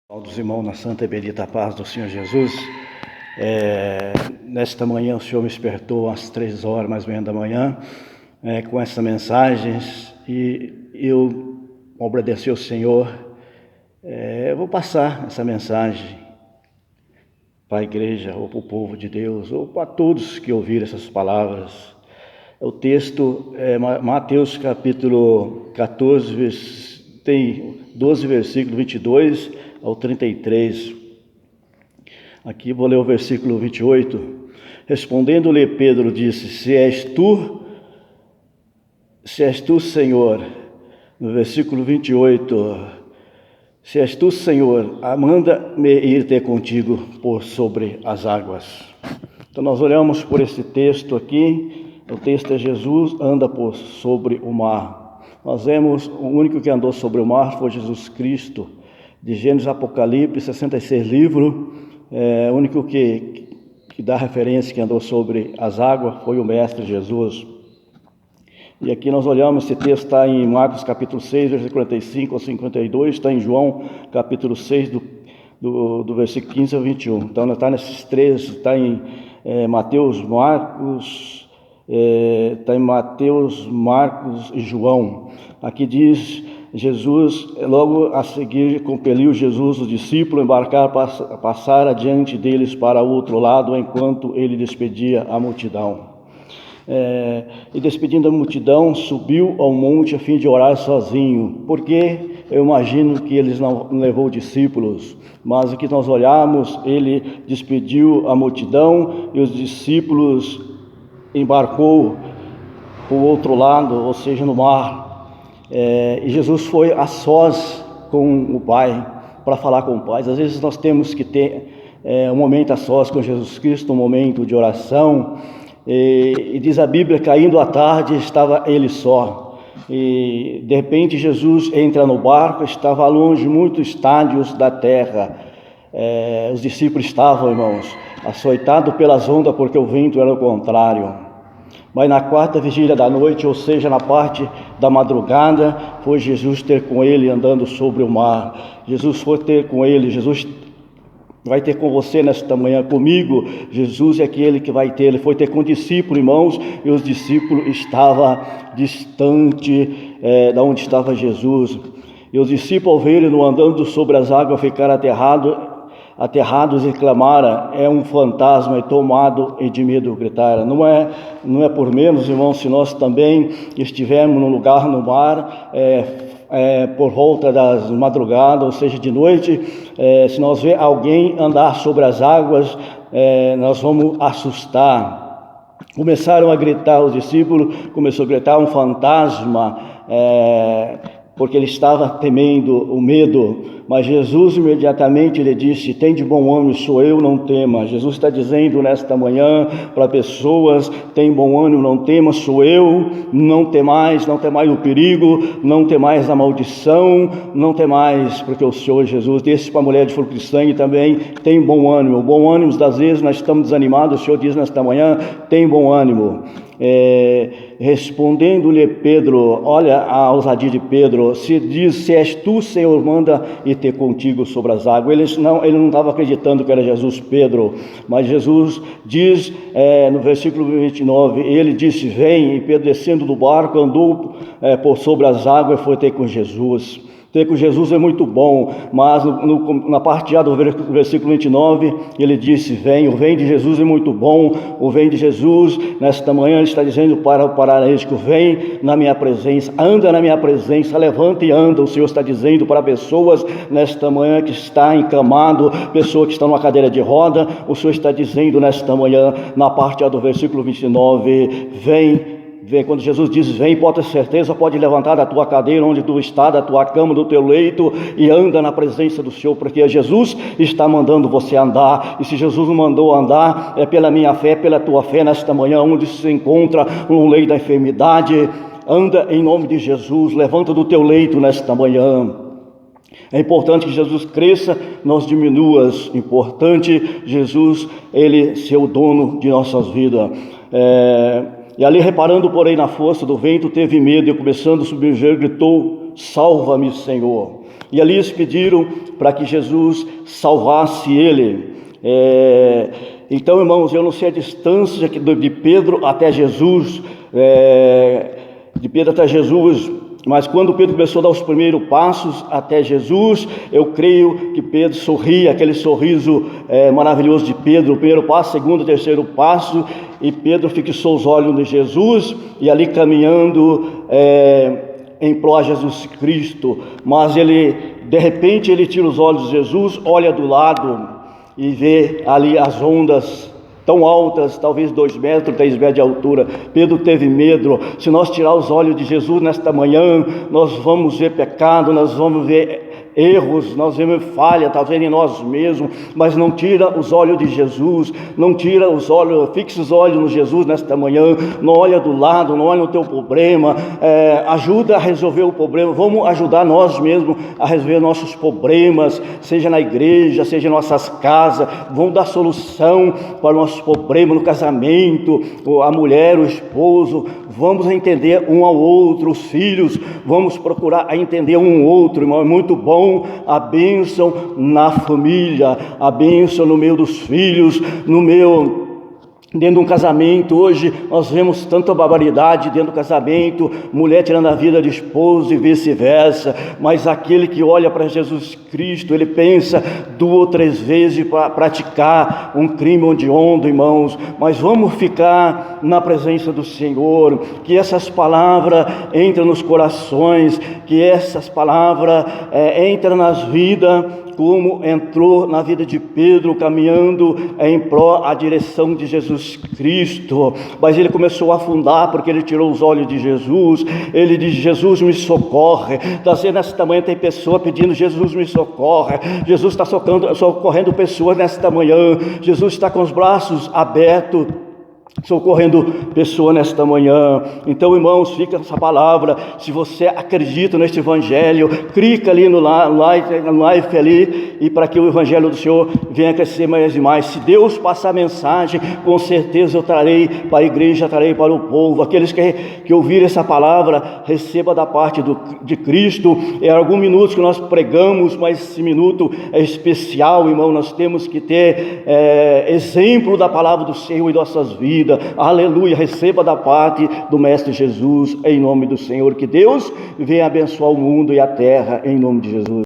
Dos irmãos na santa e bendita paz do Senhor Jesus. Nesta manhã o Senhor me despertou às 3 horas mais ou menos da manhã com essas mensagens e eu obedeci ao Senhor. Eu vou passar essa mensagem para a igreja ou para o povo de Deus ou para todos que ouviram essas palavras. O texto é Mateus capítulo 14, tem 12 versículos 22 ao 33. Aqui vou ler o versículo 28. Respondendo-lhe Pedro disse: Se és tu, Senhor. No versículo 28, se és tu, Senhor, manda-me ir ter contigo por sobre as águas. Então nós olhamos por esse texto aqui. O texto é Jesus anda por sobre o mar. Nós vemos o único que andou sobre o mar foi Jesus Cristo. De Gênesis, Apocalipse, 66 livros, o único que dá referência que andou sobre as águas foi o Mestre Jesus. E aqui nós olhamos, esse texto está em Marcos capítulo 6, versículo 45 ao 52, está em João capítulo 6, do versículo 15 ao 21. Então está nesses três, está em Mateus, Marcos, está em Mateus, Marcos e João. Aqui diz: Jesus, logo a seguir, compeliu Jesus, os discípulos, a embarcar, passar adiante deles para o outro lado, enquanto ele despedia a multidão. E despedindo a multidão, subiu ao monte a fim de orar sozinho, porque eu imagino que eles não levou discípulos, mas aqui nós olhamos, ele despediu a multidão e os discípulos embarcou para o outro lado, ou seja, no mar. E Jesus foi a sós com o Pai, para falar com o Pai. Às vezes nós temos que ter um momento a sós com Jesus Cristo, um momento de oração. E diz a Bíblia, caindo a tarde, estava ele só. E de repente Jesus entra no barco, estava longe, muitos estádios da terra. Os discípulos estavam, irmãos, açoitados pelas ondas, porque o vento era o contrário. Mas na quarta vigília da noite, ou seja, na parte da madrugada, foi Jesus ter com ele andando sobre o mar. Jesus foi ter com ele, Jesus vai ter com você nesta manhã, comigo. Jesus é aquele que vai ter, ele foi ter com o discípulo, irmãos, e os discípulos estavam distante da onde estava Jesus. E os discípulos, ao verem-no andando sobre as águas, ficaram aterrados e clamaram: é um fantasma, e tomado e de medo gritaram. Não é por menos, irmãos, se nós também estivermos num lugar no mar, por volta das madrugadas, ou seja, de noite, se nós ver alguém andar sobre as águas, nós vamos assustar. Começaram a gritar, os discípulos começaram a gritar: um fantasma, porque ele estava temendo o medo. Mas Jesus imediatamente lhe disse: tem de bom ânimo, sou eu, não tema. Jesus está dizendo nesta manhã para pessoas: tem bom ânimo, não tema, sou eu, não temais o perigo, não temais a maldição, não temais, porque o Senhor Jesus disse para a mulher de fluxo de sangue também: tem bom ânimo. Bom ânimo, às vezes nós estamos desanimados, o Senhor diz nesta manhã: tem bom ânimo. Respondendo-lhe Pedro, olha a ousadia de Pedro, se és tu, Senhor, manda ir ter contigo sobre as águas. Ele não estava acreditando que era Jesus, Pedro, mas Jesus diz no versículo 29, ele disse: vem. E Pedro, descendo do barco, andou por sobre as águas e foi ter com Jesus. Ter com Jesus é muito bom, mas na parte A do versículo 29, ele disse: vem. O vem de Jesus é muito bom. O vem de Jesus, nesta manhã, ele está dizendo para o paralítico: vem na minha presença, anda na minha presença, levanta e anda. O Senhor está dizendo para pessoas nesta manhã que está encamado, pessoa que está numa cadeira de roda, o Senhor está dizendo nesta manhã, na parte A do versículo 29, vem. Quando Jesus diz vem, pode ter certeza, pode levantar da tua cadeira onde tu está, da tua cama, do teu leito, e anda na presença do Senhor, porque Jesus está mandando você andar. E se Jesus mandou andar, é pela minha fé, pela tua fé nesta manhã, onde se encontra no leito da enfermidade. Anda em nome de Jesus, levanta do teu leito nesta manhã. É importante que Jesus cresça, nós diminuas. Importante Jesus, ele ser o dono de nossas vidas. E ali, reparando, porém, na força do vento, teve medo e, começando a submergir, gritou: salva-me, Senhor. E ali eles pediram para que Jesus salvasse ele. Então, irmãos, eu não sei a distância de Pedro até Jesus, mas quando Pedro começou a dar os primeiros passos até Jesus, eu creio que Pedro sorria, aquele sorriso maravilhoso de Pedro, o primeiro passo, segundo, terceiro passo, e Pedro fixou os olhos em Jesus, e ali caminhando em prol de Jesus Cristo. Mas de repente ele tira os olhos de Jesus, olha do lado e vê ali as ondas tão altas, talvez 2 metros, 3 metros de altura. Pedro teve medo. Se nós tirar os olhos de Jesus nesta manhã, nós vamos ver pecado, nós vamos ver erros, nós vemos falha, talvez em nós mesmos, mas não tira os olhos de Jesus, não tira os olhos, fixa os olhos no Jesus nesta manhã, não olha do lado, não olha no teu problema, ajuda a resolver o problema, vamos ajudar nós mesmos a resolver nossos problemas, seja na igreja, seja em nossas casas, vamos dar solução para o nosso problema no casamento, a mulher, o esposo, vamos entender um ao outro, os filhos, vamos procurar entender um ao outro, irmão, é muito bom a bênção na família, a bênção no meio dos filhos, dentro de um casamento. Hoje nós vemos tanta barbaridade dentro do casamento, mulher tirando a vida de esposo e vice-versa, mas aquele que olha para Jesus Cristo, ele pensa 2 ou 3 vezes para praticar um crime hediondo, irmãos. Mas vamos ficar na presença do Senhor, que essas palavras entrem nos corações, que essas palavras entrem nas vidas, como entrou na vida de Pedro, caminhando em pró à direção de Jesus Cristo. Mas ele começou a afundar, porque ele tirou os olhos de Jesus. Ele diz: Jesus, me socorre. Está sendo nesta manhã, tem pessoa pedindo: Jesus, me socorre. Jesus está socorrendo pessoas nesta manhã. Jesus está com os braços abertos, socorrendo pessoa nesta manhã. Então, irmãos, fica essa palavra. Se você acredita neste evangelho, clica ali no live ali, e para que o evangelho do Senhor venha crescer mais e mais. Se Deus passar a mensagem, com certeza eu trarei para a igreja, trarei para o povo. Aqueles que ouvirem essa palavra, receba da parte de Cristo. É alguns minutos que nós pregamos, mas esse minuto é especial, irmão. Nós temos que ter exemplo da palavra do Senhor em nossas vidas. Aleluia, receba da parte do Mestre Jesus, em nome do Senhor. Que Deus venha abençoar o mundo e a terra, em nome de Jesus.